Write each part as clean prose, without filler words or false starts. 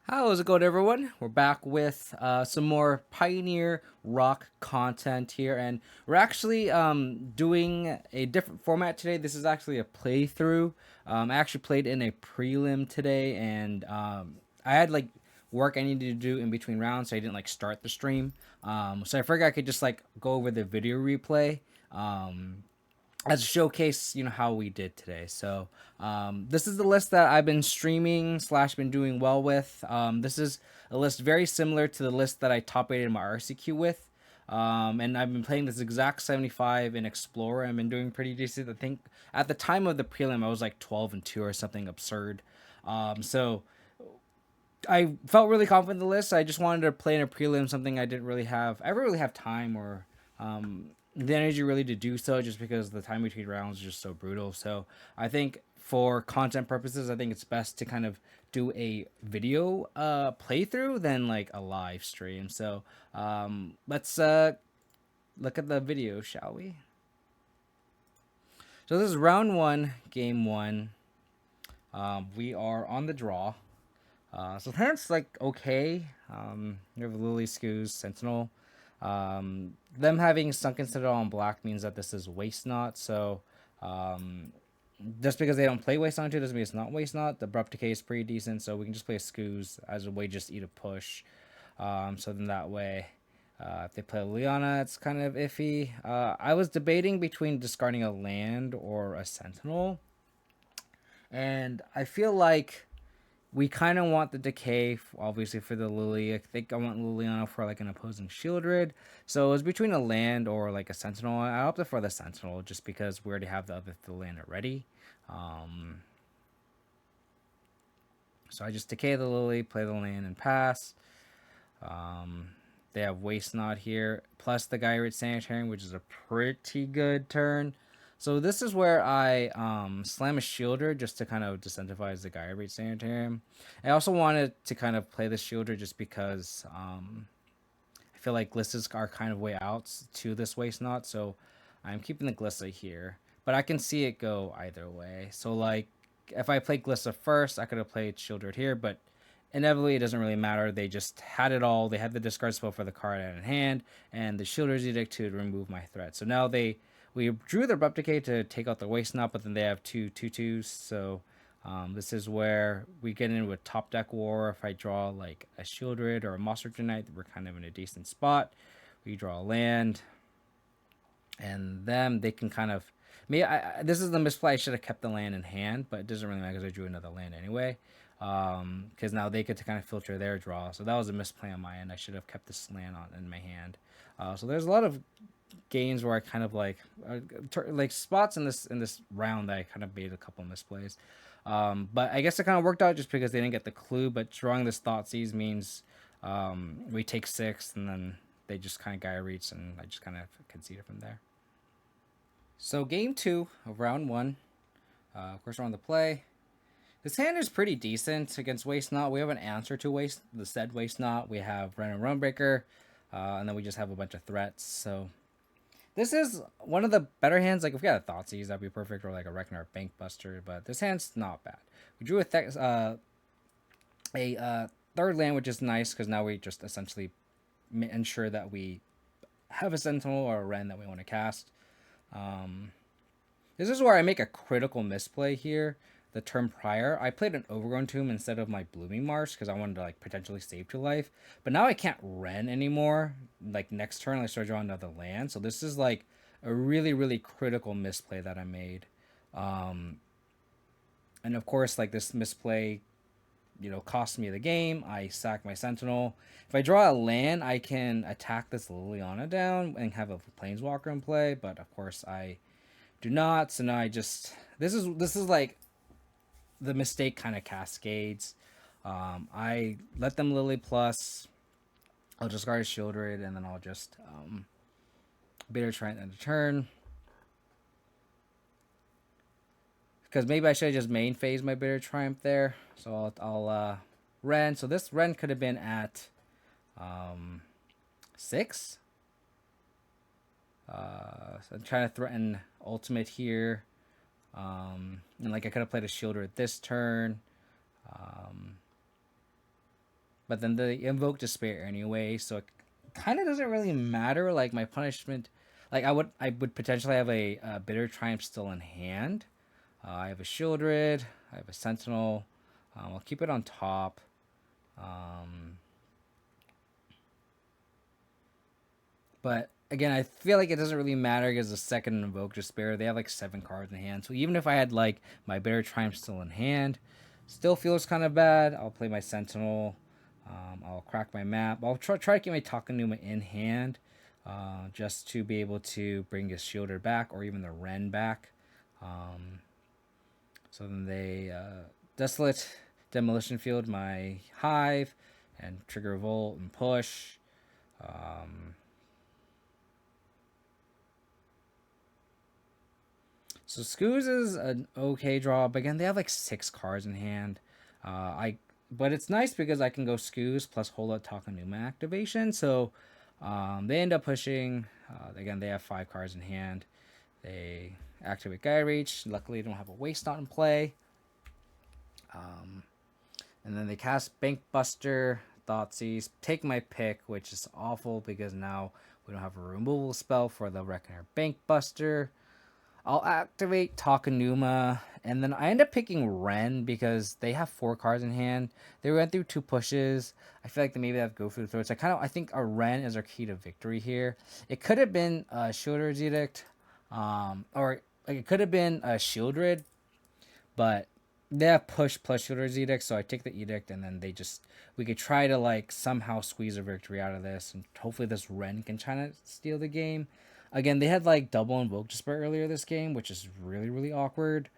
How's it going, everyone? We're back with some more Pioneer Rock content here, and we're actually doing a different format today. This is actually a playthrough. I actually played in a prelim today, and I had like work I needed to do in between rounds, so I didn't like start the stream. So I figured I could just like go over the video replay. As a showcase, how we did today. So this is the list that I've been streaming slash been doing well with. This is a list very similar to the list that I top rated my RCQ with. And I've been playing this exact 75 in Explorer. I've been doing pretty decent. I think at the time of the prelim, I was like 12-2 or something absurd. So I felt really confident in the list. I just wanted to play in a prelim, something I didn't really have. I really have time or the energy really to do so, just because the time between rounds is just so brutal. So I think for content purposes, I think it's best to kind of do a video playthrough than like a live stream. So let's look at the video, shall we? So this is round one, game one. We are on the draw. So parents like okay. You have Lily Scoos, Sentinel. Them having Sunken Citadel on black means that this is Waste Not. So just because they don't play Waste Not 2 doesn't mean it's not Waste Not. The Abrupt Decay is pretty decent, so we can just play Scoos as a way just to eat a push. So then that way, if they play Liana, it's kind of iffy. I was debating between discarding a land or a Sentinel. And I feel like we kind of want the decay, obviously, for the Lily. I think I want Liliana for like an opposing Shieldred. So it was between a land or like a Sentinel. I opted for the Sentinel just because we already have the land already. Um, so I just decay the Lily, play the land, and pass. They have Waste Not here, plus the Gyrate Sanitarium, which is a pretty good turn. So this is where I slam a Shielder just to kind of disincentivize the Gyrate Sanitarium. I also wanted to kind of play the Shielder just because I feel like Glissas are kind of way out to this Waste Not, so I'm keeping the Glissa here. But I can see it go either way. So like, if I played Glissa first, I could have played Shieldred here, but inevitably it doesn't really matter. They just had it all. They had the discard spell for the card in hand, and the Shieldred's Edict to remove my threat. So now we drew the Abrupt Decay to take out the Waste Knot, but then they have two twos. So this is where we get into a top deck war. If I draw like a Shieldred or a Monster Tonight, we're kind of in a decent spot. We draw a land, and them they can kind of me. This is the misplay. I should have kept the land in hand, but it doesn't really matter because I drew another land anyway. Because now they get to kind of filter their draw. So that was a misplay on my end. I should have kept this land on in my hand. So there's a lot of games where I kind of like spots in this round that I kind of made a couple misplays. But I guess it kind of worked out just because they didn't get the clue. But drawing this Thoughtseize means we take 6, and then they just kind of Gyrates, and I just kind of conceded from there. So game 2 of round 1. Of course, we're on the play. This hand is pretty decent against Waste Not. We have an answer to the said Waste Not. We have Random Runebreaker, and then we just have a bunch of threats. So this is one of the better hands. Like if we had a Thoughtseize, that'd be perfect, or like a Reknar Bankbuster. But this hand's not bad. We drew a third land, which is nice because now we just essentially ensure that we have a Sentinel or a Ren that we want to cast. This is where I make a critical misplay here. The turn prior, I played an Overgrown Tomb instead of my Blooming Marsh because I wanted to like potentially save 2 life. But now I can't Ren anymore. Like next turn, I start drawing another land. So this is like a really, really critical misplay that I made. And of course, like this misplay, cost me the game. I sack my Sentinel. If I draw a land, I can attack this Liliana down and have a Planeswalker in play. But of course, I do not. So now I just this is like the mistake kind of cascades. I let them Lily plus. I'll discard a Shieldred, and then I'll just Bitter Triumph end of turn. Because maybe I should have just main phase my Bitter Triumph there. So I'll Ren. So this Ren could have been at 6. So I'm trying to threaten ultimate here. And like I could have played a Shielder at this turn. but then they invoke Despair anyway, so it kind of doesn't really matter. Like my punishment, like I would potentially have a Bitter Triumph still in hand. I have a Shieldred, I have a Sentinel. I'll keep it on top. Um, but again, I feel like it doesn't really matter because the second Invoke Despair, they have like 7 cards in hand. So even if I had like my Bitter Triumph still in hand, still feels kind of bad. I'll play my Sentinel. I'll crack my map. I'll try to get my Takanuma in hand, just to be able to bring his Shielder back or even the Ren back. Um, so then they Desolate Demolition Field my Hive and trigger Revolt and push. Um, so Scooz is an okay draw, but again they have like 6 cards in hand. I but it's nice because I can go Scooz plus Hola Takanuma activation. So they end up pushing. Again, they have 5 cards in hand. They activate Gaia Reach. Luckily, they don't have a Waste Not in play. And then they cast Bank Buster, Thoughtseize, take my pick, which is awful because now we don't have a removal spell for the Reckoner Bank Buster. I'll activate Takanuma, and then I end up picking Ren because they have 4 cards in hand. They went through 2 pushes. I feel like they maybe have to go through the throats. I think a Ren is our key to victory here. It could have been a Shieldred's Edict, or like it could have been a Shieldred, but they have push plus Shieldred's Edict, so I take the Edict, and then we could try to like somehow squeeze a victory out of this, and hopefully this Ren can try to steal the game. Again, they had like double Invoke Despair earlier this game, which is really, really awkward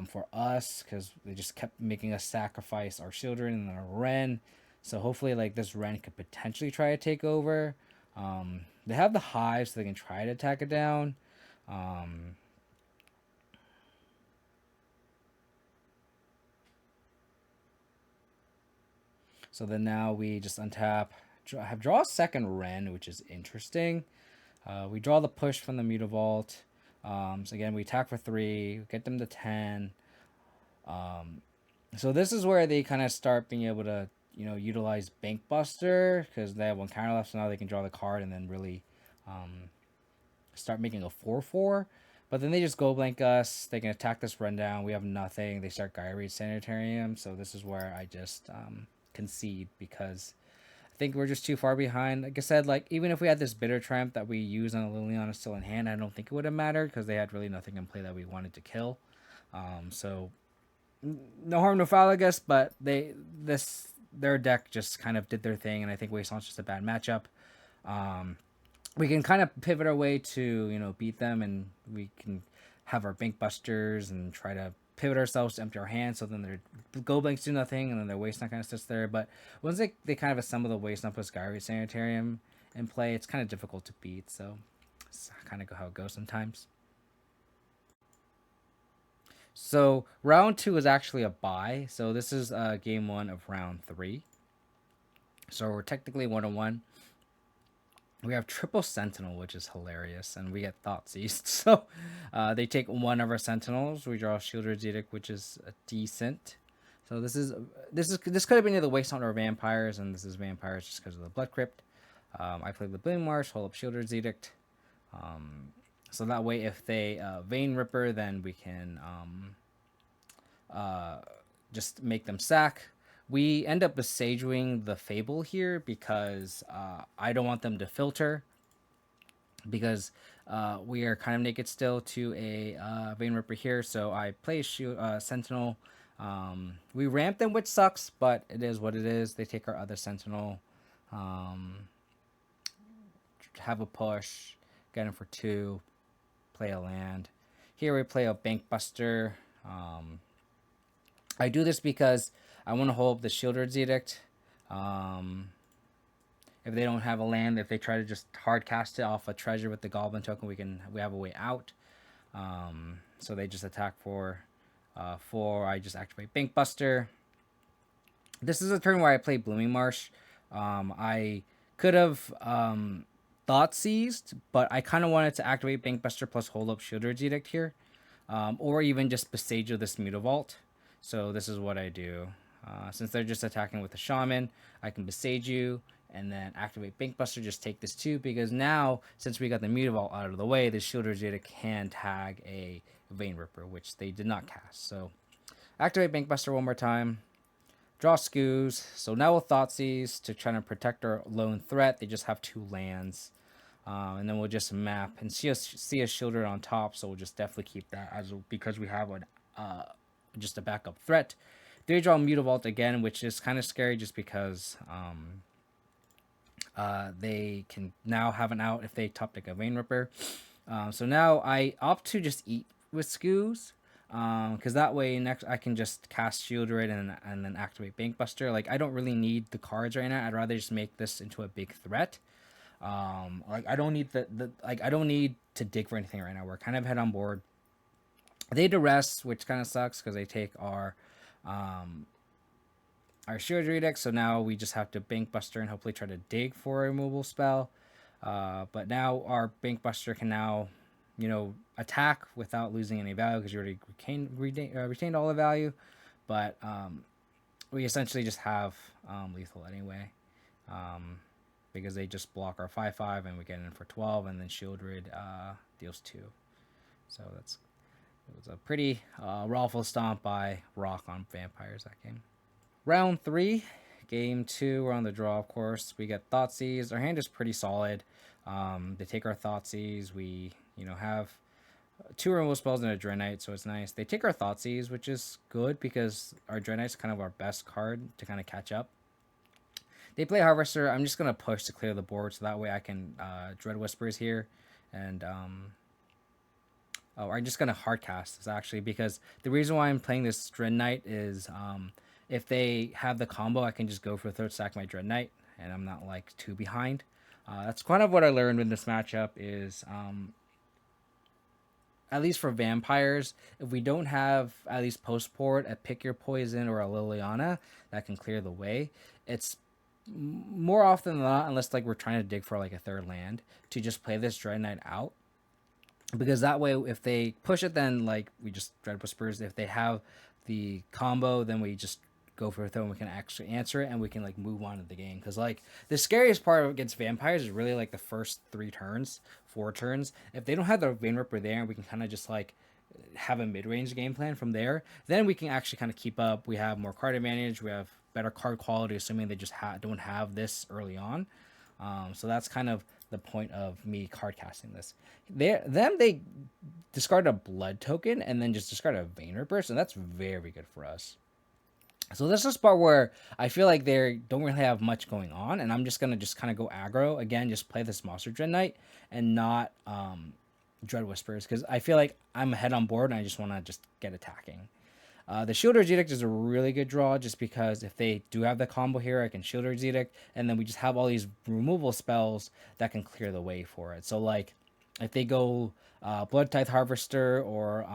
for us because they just kept making us sacrifice our children and our Ren. So hopefully, like this Ren could potentially try to take over. They have the Hive, so they can try to attack it down. So then now we just untap, draw a second Ren, which is interesting. We draw the push from the Mutavault. So again, we attack for 3, get them to 10. So this is where they kind of start being able to, utilize Bank Buster because they have 1 counter left. So now they can draw the card and then really start making a 4/4. But then they just go blank us. They can attack this rundown. We have nothing. They start Gaia Reed Sanitarium. So this is where I just concede because I think we're just too far behind. Like I said, like even if we had this Bitter Triumph that we use on a Liliana still in hand, I don't think it would have mattered because they had really nothing in play that we wanted to kill. So no harm, no foul, I guess. But their deck just kind of did their thing, and I think Wasteland's just a bad matchup. We can kind of pivot our way to beat them, and we can have our Bank Busters and try to pivot ourselves to empty our hands, so then their go blanks do nothing, and then their waste not kind of sits there. But once they kind of assemble the waste not plus Gaia Sanitarium in play, it's kind of difficult to beat. So it's kind of how it goes sometimes. So round 2 is actually a bye. So this is game 1 of round 3. So we're technically 1-1. We have triple Sentinel, which is hilarious, and we get Thoughtseized. So they take 1 of our Sentinels. We draw Shieldred's Edict, which is decent. So this could have been either Wasteland or Vampires, and this is Vampires just because of the Blood Crypt. I played the Bloom Marsh, hold up Shieldred's Edict. So that way, if they Vein Ripper, then we can just make them sack. We end up besaging the Fable here because I don't want them to filter because we are kind of naked still to a Vein Ripper here. So I play Sentinel. We ramp them, which sucks, but it is what it is. They take our other Sentinel. Have a push. Get him for 2. Play a land. Here we play a Bank Buster. I do this because I want to hold the Shieldred's Edict. If they don't have a land, if they try to just hard cast it off a treasure with the Goblin token, we have a way out. So they just attack for 4. I just activate Bank Buster. This is a turn where I play Blooming Marsh. I could have Thoughtseized, but I kind of wanted to activate Bank Buster plus hold up Shieldred's Edict here, or even just Besage of this Mutavault. So this is what I do. Since they're just attacking with the shaman, I can besage you and then activate Bankbuster, just take this too, because now, since we got the Mutavault out of the way, the Shield Data can tag a Vein Ripper, which they did not cast. So, activate Bankbuster one more time, draw Scoos. So now with Thoughtseize, to try to protect our lone threat, they just have 2 lands. And then we'll just map and see a Shielder on top, so we'll just definitely keep that because we have just a backup threat. They draw Mutavault again, which is kind of scary just because they can now have an out if they top deck a Vein Ripper. So now I opt to just eat with Scoos, because that way next I can just cast Shield Rid and then activate Bankbuster. Like, I don't really need the cards right now. I'd rather just make this into a big threat. Like, I don't need I don't need to dig for anything right now. We're kind of head on board. They duress, which kind of sucks because they take our Shield Edict, so now we just have to Bankbuster and hopefully try to dig for a removal spell. But now our Bankbuster can now, attack without losing any value because you already retained all the value. But we essentially just have lethal anyway, because they just block our 5/5 and we get in for 12, and then Shield Rid deals 2. So it was a pretty Raffle Stomp by Rock on Vampires that game. Round 3, game 2, we're on the draw, of course. We get Thoughtseize. Our hand is pretty solid. They take our Thoughtseize. We, have 2 removal spells and a Dreadnought, so it's nice. They take our Thoughtseize, which is good because our Dreadnought's kind of our best card to kind of catch up. They play Harvester. I'm just going to push to clear the board, so that way I can Dread Whispers here. And, I'm just going to hardcast this, actually, because the reason why I'm playing this Dreadnought is if they have the combo, I can just go for 3rd stack my Dreadnought, and I'm not, like, too behind. That's kind of what I learned in this matchup is, at least for Vampires, if we don't have at least post-port, a Pick Your Poison or a Liliana that can clear the way, it's more often than not, unless, like, we're trying to dig for, like, a 3rd land, to just play this Dreadnought out. Because that way, if they push it, then, like, we just Dread Whispers. If they have the combo, then we just go for a throw and we can actually answer it, and we can, like, move on to the game. Because, like, the scariest part against Vampires is really, like, the first 3 turns, 4 turns. If they don't have the Vein Ripper there, and we can kind of just, like, have a mid-range game plan from there, then we can actually kind of keep up. We have more card advantage. We have better card quality, assuming they just don't have this early on. So that's kind of the point of me card casting this. They discard a blood token and then just discard a Vein Ripper, so that's very good for us. So this is a spot where I feel like they don't really have much going on, and I'm just gonna just kind of go aggro again, just play this Monster Dreadnought and not Dread Whispers, because I feel like I'm ahead on board and I just want to just get attacking. The Shielder's Edict is a really good draw just because if they do have the combo here, I can Shielder's Edict, and then we just have all these removal spells that can clear the way for it. So, like, if they go Blood Tithe Harvester or,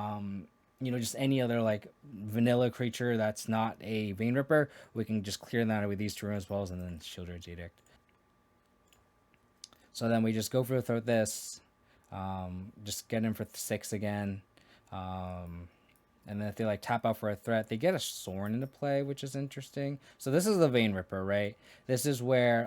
just any other, like, vanilla creature that's not a Vein Ripper, we can just clear that with these 2 removal spells and then Shielder's Edict. So then we just go for this, just get in for 6 again. And then if they, like, tap out for a threat, they get a Sorin into play, which is interesting. So this is the Vein Ripper, right? This is where,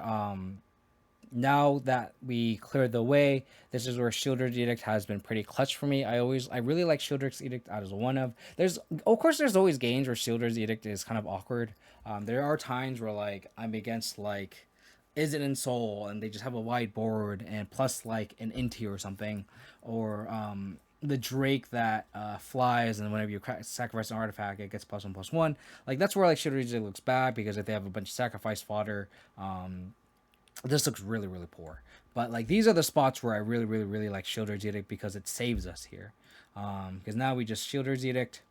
now that we cleared the way, this is where Shielder's Edict has been pretty clutch for me. I really like Shielder's Edict as one of. There's always games where Shielder's Edict is kind of awkward. There are times where, like, I'm against, like, Is It in Soul, and they just have a wide board, and plus, like, an Inti or something, or, the Drake that flies, and whenever you sacrifice an artifact, it gets +1/+1. Like, that's where, like, Shielder's Edict looks bad, because if they have a bunch of sacrifice fodder, this looks really, really poor. But, like, these are the spots where I really, really, really like Shielder's Edict, because it saves us here. Because now we just Shielder's Edict,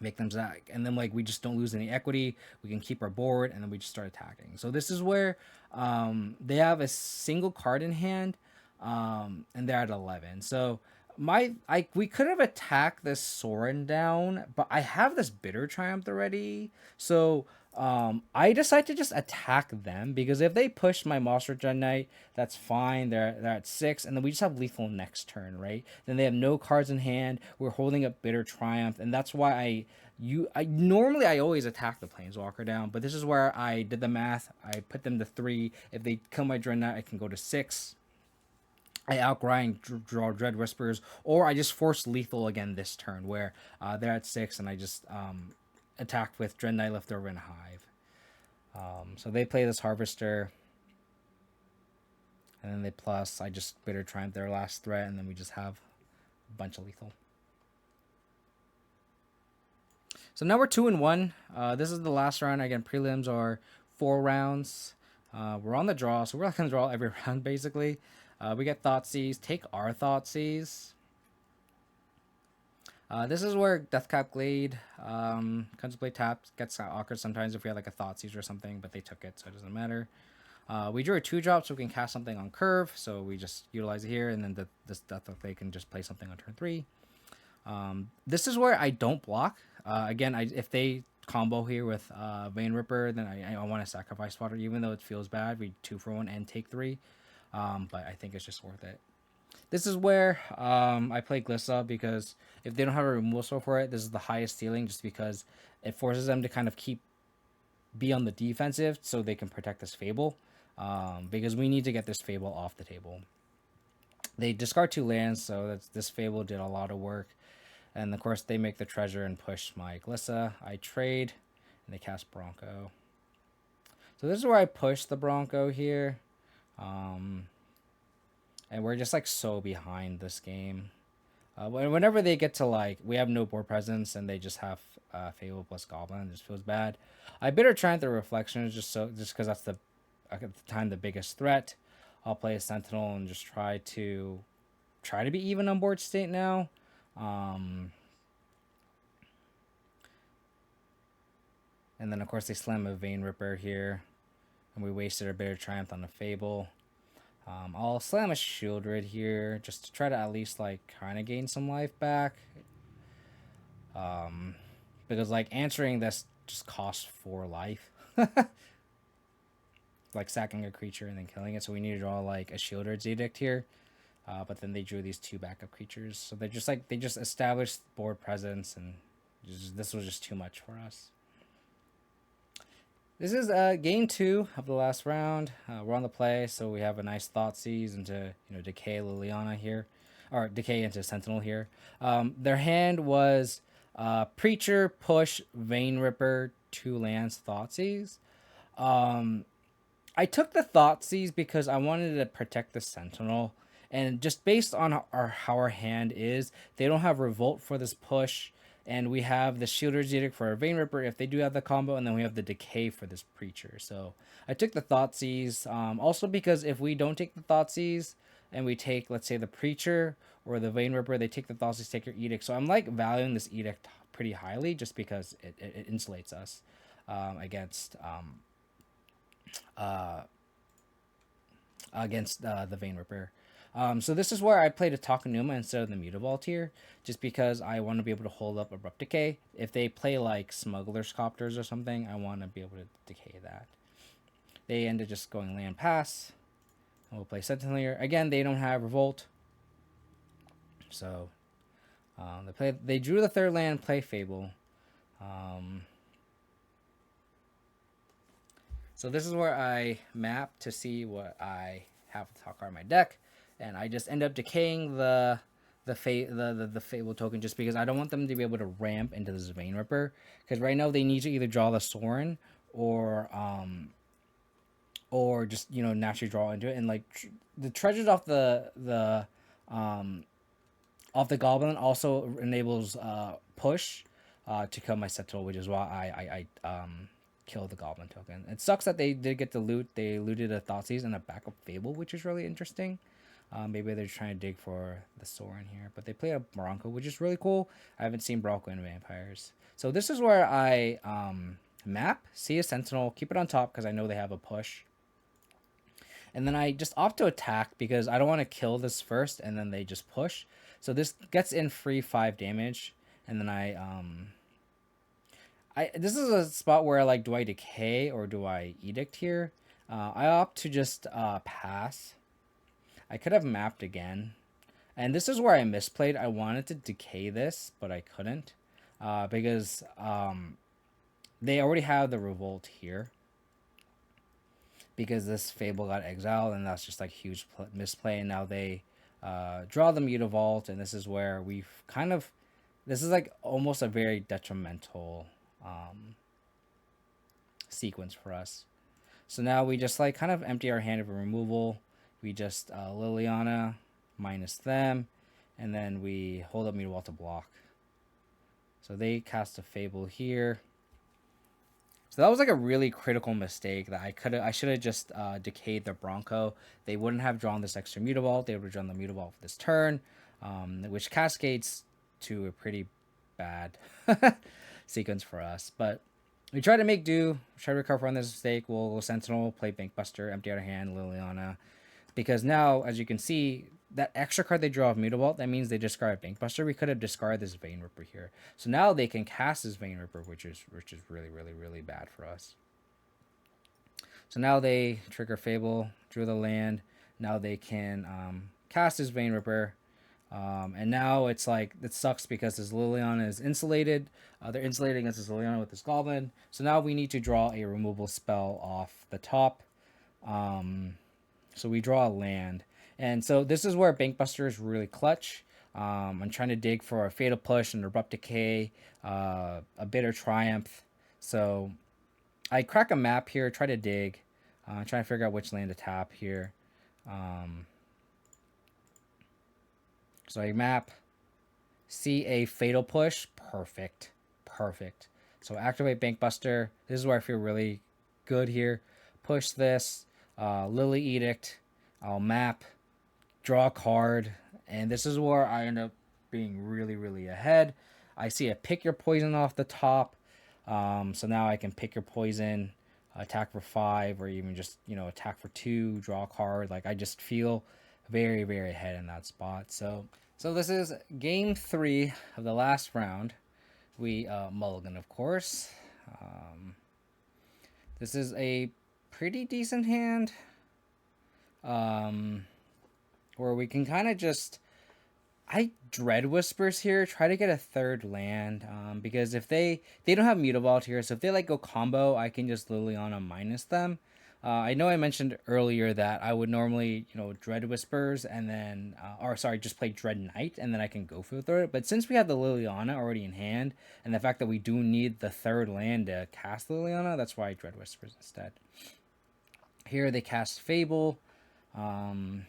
make them zag, and then, like, we just don't lose any equity. We can keep our board, and then we just start attacking. So this is where they have a single card in hand, and they're at 11. So we could have attacked this Sorin down, but I have this Bitter Triumph already. So I decide to just attack them, because if they push my Monster Dreadnought, that's fine. They're at 6, and then we just have lethal next turn, right? Then they have no cards in hand. We're holding up Bitter Triumph, and that's why I Normally I always attack the planeswalker down, but this is where I did the math. I put them to 3. If they kill my Dreadnought, I can go to 6. I outgrind, draw Dread Whispers, or I just force lethal again this turn, where they're at 6, and I just attack with Dreadnought, Leftover, and Hive. So they play this Harvester, and then they plus. I just Bitter Triumph their last threat, and then we just have a bunch of lethal. So now we're 2-1. This is the last round. Again, prelims are 4 rounds. We're on the draw, so we're not gonna draw every round basically. We get Thoughtseize. Take our Thoughtseize. This is where Deathcap Glade, Contemplate tap, gets awkward sometimes if we had like a Thoughtseize or something, but they took it, so it doesn't matter. We drew a 2-drop, so we can cast something on curve, so we just utilize it here, and then this Deathcap Glade can just play something on turn 3. This is where I don't block. Again, if they combo here with Vein Ripper, then I want to sacrifice fodder, even though it feels bad. We 2-for-1 and take 3. But I think it's just worth it. This is where I play Glissa, because if they don't have a removal spell for it, this is the highest ceiling, just because it forces them to kind of be on the defensive so they can protect this Fable. Because we need to get this Fable off the table. They discard 2 lands, so this Fable did a lot of work. And of course they make the treasure and push my Glissa. I trade, and they cast Bronco. So this is where I push the Bronco here. And we're just like so behind this game. Whenever they get to like, we have no board presence and they just have Fable plus Goblin, it just feels bad. I Bitter Triumph the Reflection just because that's at the time the biggest threat. I'll play a Sentinel and just try to be even on board state now. And then of course they slam a Vein Ripper here, and we wasted our Bitter Triumph on a Fable. I'll slam a Shieldred here just to try to at least like kind of gain some life back. Because like answering this just costs 4 life. Like sacking a creature and then killing it, so we need to draw like a Shieldred's Edict here. But then they drew these 2 backup creatures, so they just established board presence, and this was just too much for us. This is game 2 of the last round. We're on the play, so we have a nice Thoughtseize into Decay Liliana here, or Decay into Sentinel here. Their hand was Preacher, Push, Vein Ripper, 2 lands, Thoughtseize. I took the Thoughtseize because I wanted to protect the Sentinel, and just based on how our hand is, they don't have Revolt for this push. And we have the Shieldred's Edict for our Vein Ripper if they do have the combo, and then we have the Decay for this Preacher. So I took the Thoughtseize. Also because if we don't take the Thoughtseize and we take, let's say, the Preacher or the Vein Ripper, they take the Thoughtseize, take your Edict. So I'm like valuing this Edict pretty highly just because it insulates us against the Vein Ripper. So this is where I played a Takenuma instead of the Mutavault here, just because I want to be able to hold up Abrupt Decay. If they play like Smuggler's Copters or something, I want to be able to decay that. They end up just going land pass, and we'll play Sentinel here. Again, they don't have Revolt, so they drew the 3rd land, play Fable. So this is where I map to see what I have to top card in my deck. And I just end up decaying the Fable token just because I don't want them to be able to ramp into this Vein Ripper. Because right now they need to either draw the Sorin or just naturally draw into it. And like the treasures off the Goblin also enables push to kill my Sentinel, which is why I kill the Goblin token. It sucks that they did get the loot. They looted a Thoughtseize and a backup Fable, which is really interesting. Maybe they're trying to dig for the Sorin here, but they play a Bronco, which is really cool. I haven't seen Bronco in Vampires. So this is where I map, see a Sentinel, keep it on top because I know they have a push. And then I just opt to attack because I don't want to kill this first and then they just push. So this gets in free 5 damage. And then this is a spot where like, do I decay or do I edict here? I opt to just pass. I could have mapped again. And this is where I misplayed. I wanted to decay this, but I couldn't. because they already have the revolt here because this Fable got exiled, and that's just like huge misplay. And now they draw the Mutavault, and this is where we've kind of, this is like almost a very detrimental sequence for us. So now we just like kind of empty our hand of a removal. We just Liliana minus them, and then we hold up Mutavault to block. So they cast a Fable here. So that was like a really critical mistake that I should have just decayed the Bronco. They wouldn't have drawn this extra Mutavault. They would have drawn the Mutavault for this turn, which cascades to a pretty bad sequence for us. But we try to make do, try to recover from this mistake. We'll go Sentinel, play Bankbuster, empty out our hand, Liliana. Because now, as you can see, that extra card they draw of Mutavault, that means they discard Bankbuster. We could have discarded this Vein Ripper here. So now they can cast this Vein Ripper, which is really, really, really bad for us. So now they trigger Fable, drew the land. Now they can cast this Vein Ripper. And now it's like, it sucks because this Liliana is insulated. They're insulated against this Liliana with this Goblin. So now we need to draw a removal spell off the top. So we draw a land. And so this is where Bankbuster is really clutch. I'm trying to dig for a Fatal Push and Abrupt Decay, a Bitter Triumph. So I crack a map here, try to dig, try to figure out which land to tap here. So I map, see a Fatal Push, perfect, perfect. So activate Bankbuster. This is where I feel really good here. Push this, Lily Edict, I'll map, draw a card, and this is where I end up being really, really ahead. I see a pick your poison off the top, so now I can pick your poison, attack for 5, or even just, you know, attack for 2, draw a card. Like, I just feel very, very ahead in that spot. So this is game 3 of the last round. We mulligan, of course. This is a pretty decent hand, where we can kind of just, I Dread Whispers here, try to get a third land, because if they don't have Mutavault here, so if they like go combo, I can just Liliana minus them. I know I mentioned earlier that I would normally, you know, Dread Whispers and then, just play Dread Knight and then I can go for the third. But since we have the Liliana already in hand, and the fact that we do need the third land to cast Liliana, that's why I Dread Whispers instead. Here they cast Fable, and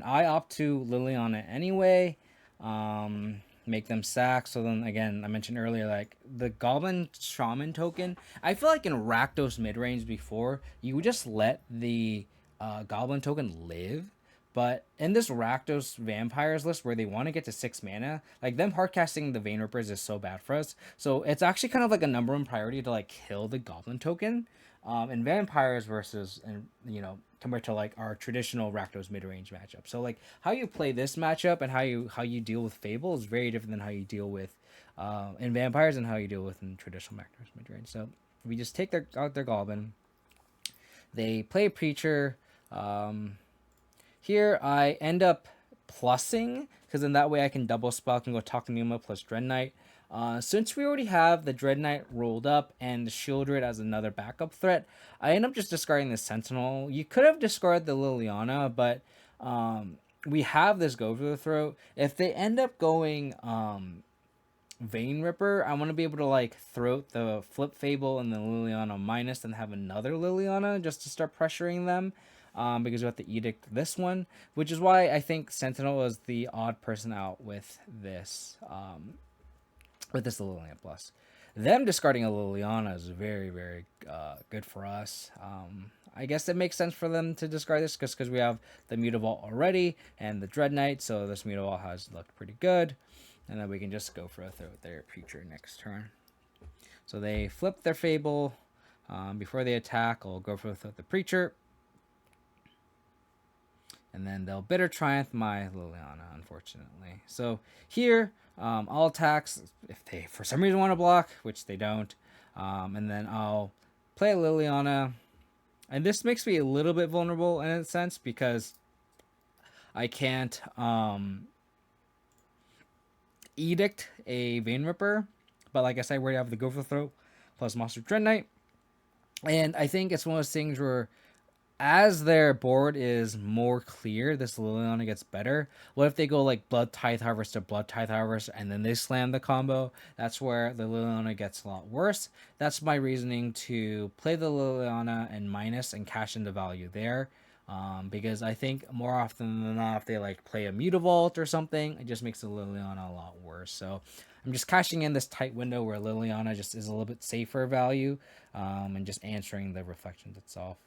I opt to Liliana anyway. Make them sack. So then again, I mentioned earlier, like the Goblin Shaman token, I feel like in Rakdos midrange before, you would just let the Goblin token live. But in this Rakdos Vampires list where they want to get to 6 mana, like them hardcasting the Vein Rippers is so bad for us. So it's actually kind of like a number 1 priority to like kill the Goblin token. In Vampires versus, and you know, compared to like our traditional Rakdos mid-range matchup. So like how you play this matchup and how you deal with Fable is very different than how you deal with in Vampires and how you deal with in traditional Rakdos mid-range. So we just take out their Goblin. They play Preacher. Here I end up plussing, because in that way I can double spell, I can go Talk Numa plus Dread Knight. Since we already have the Dread Knight rolled up and the Shieldred as another backup threat, I end up just discarding the Sentinel. You could have discarded the Liliana, but we have this Go for the Throat. If they end up going Vein Ripper, I want to be able to like throat the Flip Fable and the Liliana minus and have another Liliana just to start pressuring them. Because we have to edict this one, which is why I think Sentinel is the odd person out with this Liliana plus. Them discarding a Liliana is very, very good for us. I guess it makes sense for them to discard this because we have the Mutavault already and the Dread Knight, so this Mutavault has looked pretty good. And then we can just go for a throw with their Preacher next turn. So they flip their Fable. Before they attack, I'll go for the Preacher. And then they'll Bitter Triumph my Liliana, unfortunately. So here, I'll attack if they, for some reason, want to block, which they don't. And then I'll play Liliana. And this makes me a little bit vulnerable in a sense, because I can't Edict a Vein Ripper. But like I said, we have the Go for the Throat plus Monster Dread Knight. And I think it's one of those things where as their board is more clear, this Liliana gets better. What if they go like Blood Tithe Harvest to Blood Tithe Harvest and then they slam the combo? That's where the Liliana gets a lot worse. That's my reasoning to play the Liliana and minus and cash in the value there. Because I think more often than not, if they like play a Mutavault or something, it just makes the Liliana a lot worse. So I'm just cashing in this tight window where Liliana just is a little bit safer value, and just answering the reflections itself.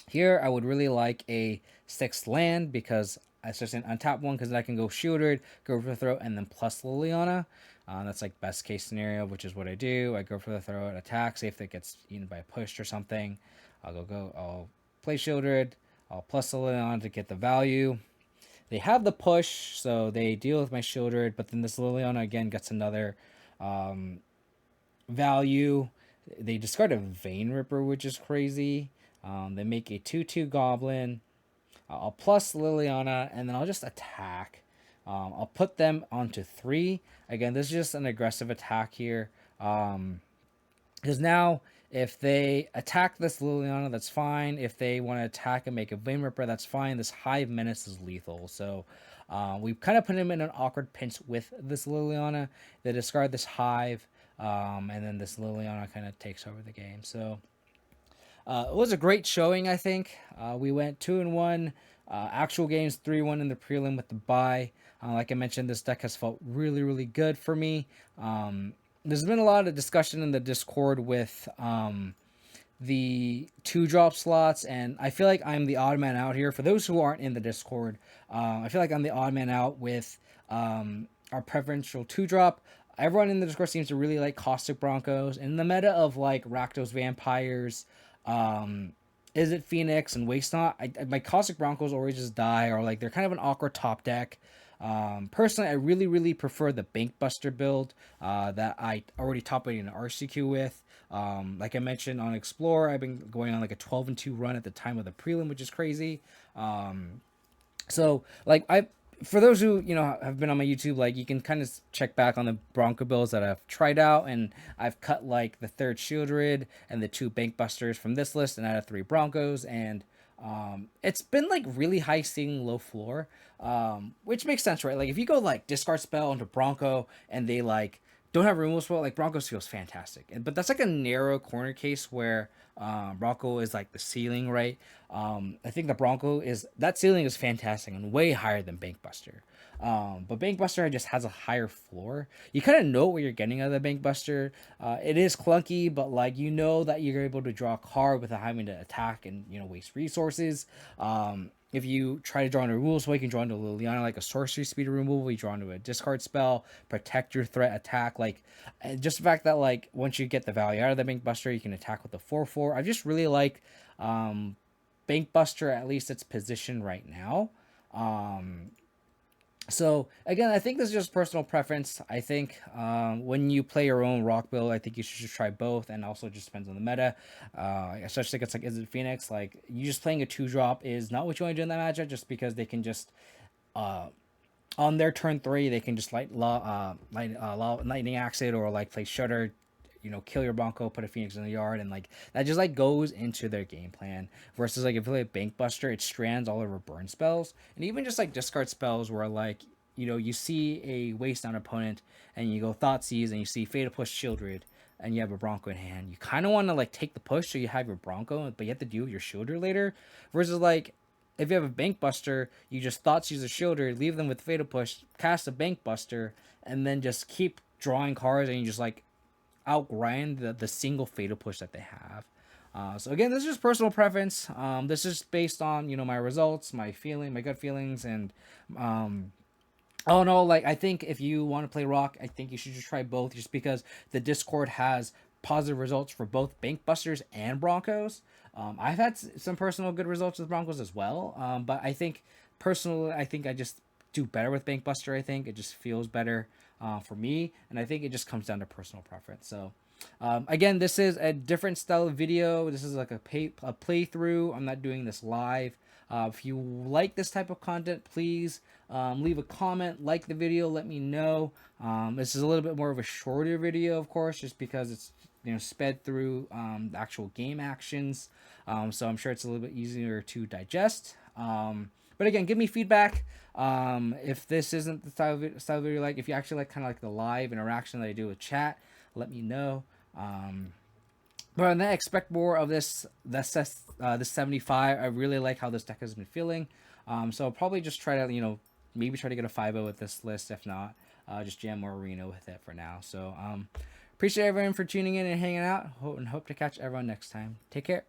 Here, I would really like a 6th land because it's just an untapped one because I can go Shieldred, go for the throat, and then plus Liliana. That's like best case scenario, which is what I do. I go for the throat, attack, see if it gets eaten by a push or something. I'll play Shieldred, I'll plus Liliana to get the value. They have the push, so they deal with my Shieldred, but then this Liliana again gets another value. They discard a Vein Ripper, which is crazy. They make a 2/2 Goblin. I'll plus Liliana, and then I'll just attack. I'll put them onto 3. Again, this is just an aggressive attack here. Because now, if they attack this Liliana, that's fine. If they want to attack and make a Vein Ripper, that's fine. This Hive Menace is lethal. So we kind of put him in an awkward pinch with this Liliana. They discard this Hive, and then this Liliana kind of takes over the game. So it was a great showing, I think. We went 2-1. Actual games 3-1 in the prelim with the bye. Like I mentioned, this deck has felt really, really good for me. There's been a lot of discussion in the Discord with the 2-drop slots, and I feel like I'm the odd man out here. For those who aren't in the Discord, I feel like I'm the odd man out with our preferential 2-drop. Everyone in the Discord seems to really like Caustic Broncos. In the meta of like Rakdos Vampires, Is It Phoenix and Waste Not, my Caustic Broncos always just die, or like they're kind of an awkward top deck. Personally, I really, really prefer the Bankbuster build that I already top in an RCQ with. Like I mentioned on Explorer, I've been going on like a 12-2 run at the time of the prelim, which is crazy. So like for those who have been on my YouTube, like you can kind of check back on the Bronco builds that I've tried out, and I've cut like the 3rd Shieldred and the 2 Bankbusters from this list and added 3 Broncos, and it's been like really high ceiling, low floor, which makes sense, right? Like if you go like discard spell into Bronco and they like don't have removal spell, like Broncos feels fantastic, but that's like a narrow corner case where Bronco is like the ceiling, right? I think the Bronco that ceiling is fantastic and way higher than Bankbuster. But Bankbuster just has a higher floor. You kind of know what you're getting out of the Bankbuster. It is clunky, but like you know that you're able to draw a card without having to attack and waste resources. If you try to draw into a removal spell, you can draw into Liliana like a sorcery speed removal. You draw into a discard spell, protect your threat, attack. Like just the fact that like once you get the value out of the Bankbuster, you can attack with the 4/4. I just really like Bankbuster, at least its position right now. So again, I think this is just personal preference. I think when you play your own rock build, I think you should just try both, and also just depends on the meta. Especially it's like Is It Phoenix? Like you just playing a 2-drop is not what you want to do in that matchup, just because they can just on their turn 3 they can just lightning axe it, or like play Shudder, kill your Bronco, put a Phoenix in the yard, and like that just like goes into their game plan. Versus like if you play Bankbuster, it strands all over burn spells, and even just like discard spells where like you see a waste down opponent and you go Thoughtseize and you see Fatal Push Shieldred and you have a Bronco in hand. You kind of want to like take the push so you have your Bronco, but you have to deal with your Shieldred later. Versus like if you have a Bankbuster, you just Thoughtseize a Shieldred, leave them with Fatal Push, cast a Bankbuster, and then just keep drawing cards, and you just like outgrind the single Fatal Push that they have. So again, this is just personal preference. This is based on my results, my gut feelings, and oh no, like I think if you want to play rock, I think you should just try both, just because the Discord has positive results for both Bankbusters and Broncos. I've had some personal good results with Broncos as well, but I think personally, I think I just do better with Bankbuster. I think it just feels better for me, and I think it just comes down to personal preference. So Again, this is a different style of video. This is like a playthrough. I'm not doing this live. If you like this type of content, please leave a comment, like the video, let me know. This is a little bit more of a shorter video, of course, just because it's sped through the actual game actions. So I'm sure it's a little bit easier to digest. But again, give me feedback. If this isn't the style of video you like, if you actually like kind of like the live interaction that I do with chat, let me know. But then expect more of this 75. I really like how this deck has been feeling. So I'll probably just try to, maybe try to get a 5-0 with this list. If not, just jam more arena with it for now. So appreciate everyone for tuning in and hanging out, and hope to catch everyone next time. Take care.